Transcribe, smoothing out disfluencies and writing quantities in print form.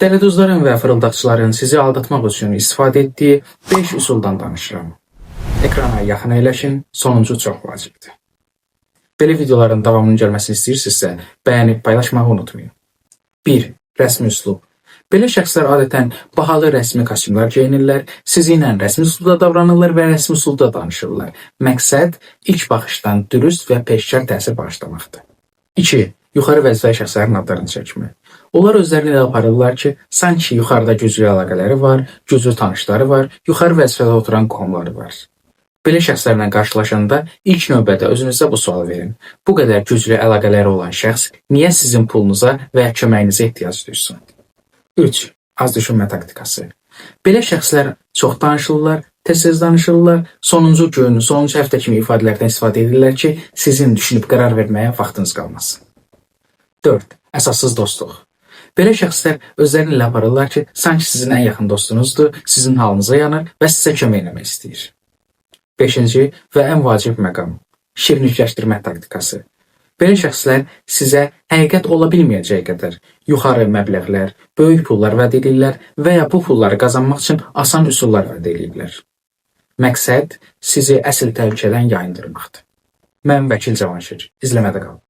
Dələduzların və fırıldaqçıların sizi aldatmaq üçün istifadə etdiyi 5 üsuldan danışıram. Ekrana yaxın əyləşin, sonuncu çox vacibdir. Belə videoların davamının gəlməsini istəyirsinizsə, bəyənib paylaşmağı unutmayın. 1. Rəsmi üslub. Belə şəxslər adətən bahalı rəsmi kostyumlar geyinirlər, sizi ilə rəsmi üslubda davranırlar və rəsmi üslubda danışırlar. Məqsəd ilk baxışdan dürüst və peşkar təsir bağışlamaqdır. 2. Yuxarı vəzifəli şəxslərin adlarını çəkmək. Onlar özlərini elə aparırlar ki, sanki yuxarıda güclü əlaqələri var, güclü tanışları var, yuxarı vəzifədə oturan qohumları var. Belə şəxslərlə qarşılaşanda ilk növbədə özünüzə bu sualı verin. Bu qədər güclü əlaqələri olan şəxs niyə sizin pulunuza və ya köməyinizə ehtiyac duysun? 3. Az düşünmə taktikası. Belə şəxslər çox danışırlar, tez-tez danışırlar, sonuncu gün, sonuncu həftə kimi ifadələrdən istifadə edirlər ki, sizin düşünüb qərar verməyə vaxtınız qalmasın. 4. Əsassız dostluq. Belə şəxslər özlərini elə aparırlar ki, sanki sizin ən yaxın dostunuzdur, sizin halınıza yanır və sizə kömək etmək istəyir. 5-ci və ən vacib məqam, şirinlikləşdirmə taktikası. Belə şəxslər sizə həqiqət ola bilməyəcəyi qədər yuxarı məbləğlər, böyük pullar vəd edirlər və ya bu pulları qazanmaq üçün asan üsullar vəd edirlər. Məqsəd sizi əsl təhlükədən yayındırmaqdır. Mən Vəkil Cavanşir, izləmədə qalın.